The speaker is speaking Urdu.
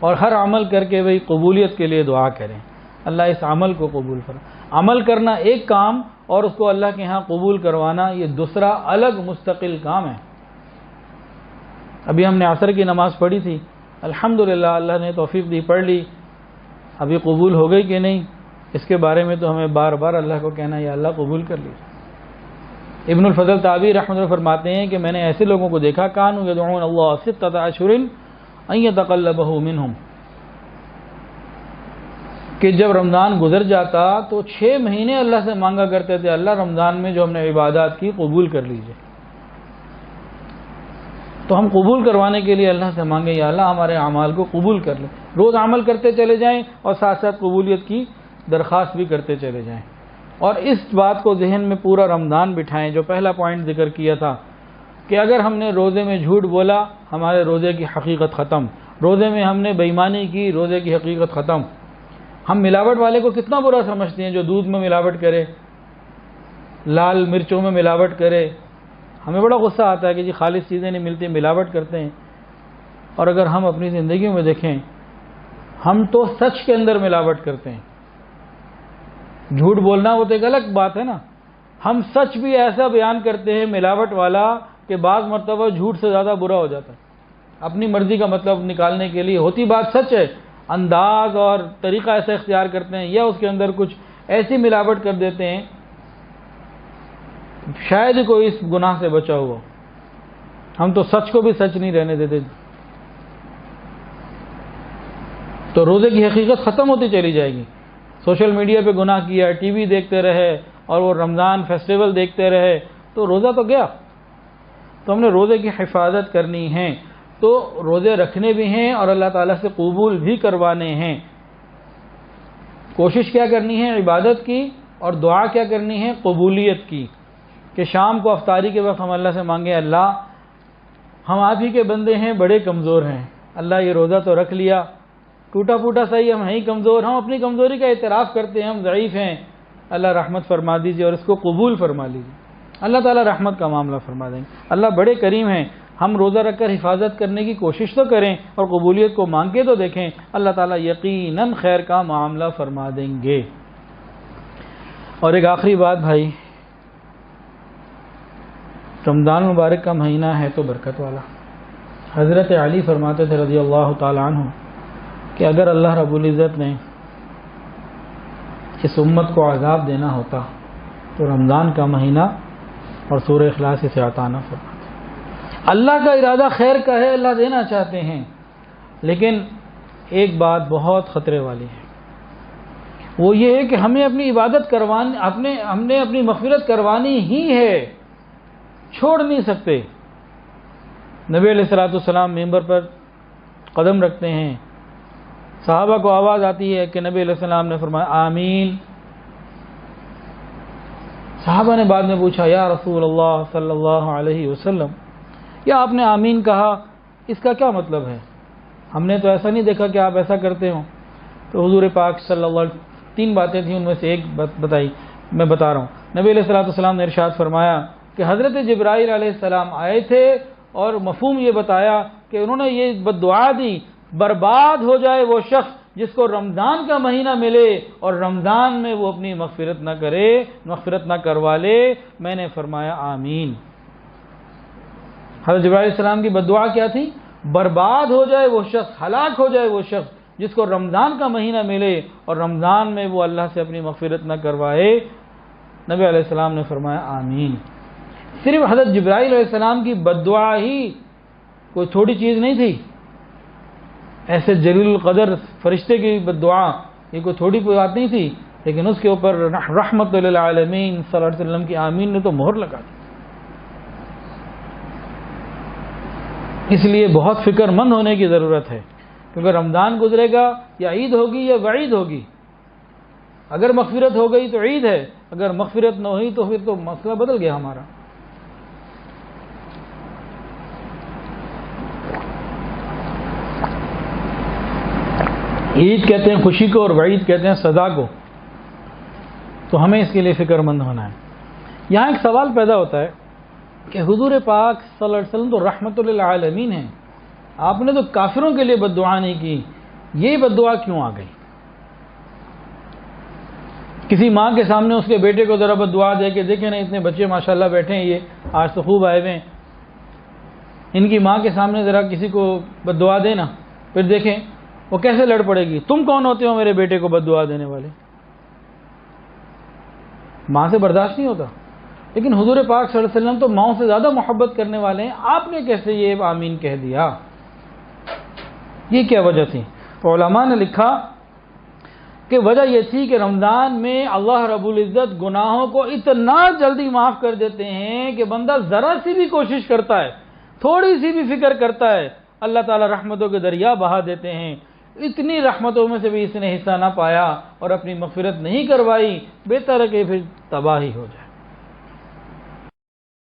اور ہر عمل کر کے بھئی قبولیت کے لیے دعا کریں، اللہ اس عمل کو قبول فرما۔ عمل کرنا ایک کام اور اس کو اللہ کے ہاں قبول کروانا یہ دوسرا الگ مستقل کام ہے۔ ابھی ہم نے عصر کی نماز پڑھی تھی، الحمدللہ اللہ نے توفیق دی، پڑھ لی، ابھی قبول ہو گئی کہ نہیں اس کے بارے میں تو ہمیں بار بار اللہ کو کہنا یا اللہ قبول کر لی۔ ابن الفضل تابعی رحمۃ اللہ فرماتے ہیں کہ میں نے ایسے لوگوں کو دیکھا کانوا یدعون اللہ ستۃ اشہر ان یتقلبہ منہم، کہ جب رمضان گزر جاتا تو 6 مہینے اللہ سے مانگا کرتے تھے اللہ رمضان میں جو ہم نے عبادات کی قبول کر لیجئے۔ تو ہم قبول کروانے کے لیے اللہ سے مانگے یا اللہ ہمارے اعمال کو قبول کر لیں، روز عمل کرتے چلے جائیں اور ساتھ ساتھ قبولیت کی درخواست بھی کرتے چلے جائیں، اور اس بات کو ذہن میں پورا رمضان بٹھائیں۔ جو پہلا پوائنٹ ذکر کیا تھا کہ اگر ہم نے روزے میں جھوٹ بولا ہمارے روزے کی حقیقت ختم، روزے میں ہم نے بے ایمانی کی روزے کی حقیقت ختم۔ ہم ملاوٹ والے کو کتنا برا سمجھتے ہیں جو دودھ میں ملاوٹ کرے، لال مرچوں میں ملاوٹ کرے، ہمیں بڑا غصہ آتا ہے کہ جی خالص چیزیں نہیں ملتی ملاوٹ کرتے ہیں۔ اور اگر ہم اپنی زندگی میں دیکھیں ہم تو سچ کے اندر ملاوٹ کرتے ہیں، جھوٹ بولنا وہ تو ایک الگ بات ہے نا، ہم سچ بھی ایسا بیان کرتے ہیں ملاوٹ والا کہ بعض مرتبہ جھوٹ سے زیادہ برا ہو جاتا ہے، اپنی مرضی کا مطلب نکالنے کے لیے ہوتی بات سچ ہے، انداز اور طریقہ ایسا اختیار کرتے ہیں یا اس کے اندر کچھ ایسی ملاوٹ کر دیتے ہیں شاید ہی کوئی اس گناہ سے بچا ہوا۔ ہم تو سچ کو بھی سچ نہیں رہنے دیتے، تو روزے کی حقیقت ختم ہوتی چلی جائے گی۔ سوشل میڈیا پہ گناہ کیا، ٹی وی دیکھتے رہے اور وہ رمضان فیسٹیول دیکھتے رہے تو روزہ تو گیا۔ تو ہم نے روزے کی حفاظت کرنی ہے، تو روزے رکھنے بھی ہیں اور اللہ تعالیٰ سے قبول بھی کروانے ہیں۔ کوشش کیا کرنی ہے عبادت کی، اور دعا کیا کرنی ہے قبولیت کی، کہ شام کو افطاری کے وقت ہم اللہ سے مانگیں اللہ ہم آپ ہی کے بندے ہیں، بڑے کمزور ہیں، اللہ یہ روزہ تو رکھ لیا، ٹوٹا پھوٹا صحیح، ہم ہیں ہی کمزور، ہم اپنی کمزوری کا اعتراف کرتے ہیں، ہم ضعیف ہیں، اللہ رحمت فرما دیجیے اور اس کو قبول فرما لیجیے۔ اللہ تعالیٰ رحمت کا معاملہ فرما دیں گے۔ اللہ بڑے کریم ہیں، ہم روزہ رکھ کر حفاظت کرنے کی کوشش تو کریں اور قبولیت کو مانگ کے تو دیکھیں، اللہ تعالیٰ یقیناً خیر کا معاملہ فرما دیں گے۔ اور ایک آخری بات بھائی، رمضان مبارک کا مہینہ ہے تو برکت والا۔ حضرت علی فرماتے تھے رضی اللہ تعالی عنہ کہ اگر اللہ رب العزت نے اس امت کو عذاب دینا ہوتا تو رمضان کا مہینہ اور سورہ اخلاص اسے عطا نہ فرماتے۔ اللہ کا ارادہ خیر کا ہے، اللہ دینا چاہتے ہیں، لیکن ایک بات بہت خطرے والی ہے، وہ یہ ہے کہ ہمیں اپنی عبادت کروانی، ہم نے اپنی مغفرت کروانی ہی ہے، چھوڑ نہیں سکتے۔ نبی علیہ الصلوۃ والسلام ممبر پر قدم رکھتے ہیں، صحابہ کو آواز آتی ہے کہ نبی علیہ السلام نے فرمایا آمین۔ صحابہ نے بعد میں پوچھا یا رسول اللہ صلی اللہ علیہ وسلم، یا آپ نے آمین کہا اس کا کیا مطلب ہے؟ ہم نے تو ایسا نہیں دیکھا کہ آپ ایسا کرتے ہوں۔ تو حضور پاک صلی اللہ علیہ وسلم 3 باتیں تھیں، ان میں سے ایک بتائی، میں بتا رہا ہوں۔ نبی علیہ الصلوۃ والسلام نے ارشاد فرمایا کہ حضرت جبرائیل علیہ السلام آئے تھے اور مفہوم یہ بتایا کہ انہوں نے یہ بددعا دی، برباد ہو جائے وہ شخص جس کو رمضان کا مہینہ ملے اور رمضان میں وہ اپنی مغفرت نہ کرے، مغفرت نہ کروا لے۔ میں نے فرمایا آمین۔ حضرت جبرائیل علیہ السلام کی بددعا کیا تھی؟ برباد ہو جائے وہ شخص، ہلاک ہو جائے وہ شخص جس کو رمضان کا مہینہ ملے اور رمضان میں وہ اللہ سے اپنی مغفرت نہ کروائے۔ نبی علیہ السلام نے فرمایا آمین۔ صرف حضرت جبرائیل علیہ السلام کی بددعا ہی کوئی تھوڑی چیز نہیں تھی، ایسے جلیل القدر فرشتے کی بددعا یہ کوئی تھوڑی کوئی بات نہیں تھی، لیکن اس کے اوپر رحمت للعالمین صلی اللہ علیہ وسلم کی آمین نے تو مہر لگا دی۔ اس لیے بہت فکر مند ہونے کی ضرورت ہے، کیونکہ رمضان گزرے گا یا عید ہوگی یا وعید ہوگی۔ اگر مغفرت ہو گئی تو عید ہے، اگر مغفرت نہ ہوئی تو پھر تو مسئلہ بدل گیا ہمارا۔ عید کہتے ہیں خوشی کو اور وعید کہتے ہیں سزا کو، تو ہمیں اس کے لیے فکر مند ہونا ہے۔ یہاں ایک سوال پیدا ہوتا ہے کہ حضور پاک صلی اللہ علیہ وسلم تو رحمت للعالمین ہیں، آپ نے تو کافروں کے لیے بددعا نہیں کی، یہ بد دعا کیوں آ گئی؟ کسی ماں کے سامنے اس کے بیٹے کو ذرا بد دعا دے کے دیکھیں نا، اتنے بچے ماشاءاللہ بیٹھے ہیں، یہ آج تو خوب آئے ہوئے ہیں، ان کی ماں کے سامنے ذرا کسی کو بد دعا دے نا، پھر دیکھیں وہ کیسے لڑ پڑے گی، تم کون ہوتے ہو میرے بیٹے کو بد دعا دینے والے؟ ماں سے برداشت نہیں ہوتا۔ لیکن حضور پاک صلی اللہ علیہ وسلم تو ماؤں سے زیادہ محبت کرنے والے ہیں، آپ نے کیسے یہ آمین کہہ دیا؟ یہ کیا وجہ تھی؟ تو علماء نے لکھا کہ وجہ یہ تھی کہ رمضان میں اللہ رب العزت گناہوں کو اتنا جلدی معاف کر دیتے ہیں کہ بندہ ذرا سی بھی کوشش کرتا ہے، تھوڑی سی بھی فکر کرتا ہے، اللہ تعالیٰ رحمتوں کے دریا بہا دیتے ہیں۔ اتنی رحمتوں میں سے بھی اس نے حصہ نہ پایا اور اپنی مغفرت نہیں کروائی، بہتر ہے کہ پھر تباہی ہو جائے۔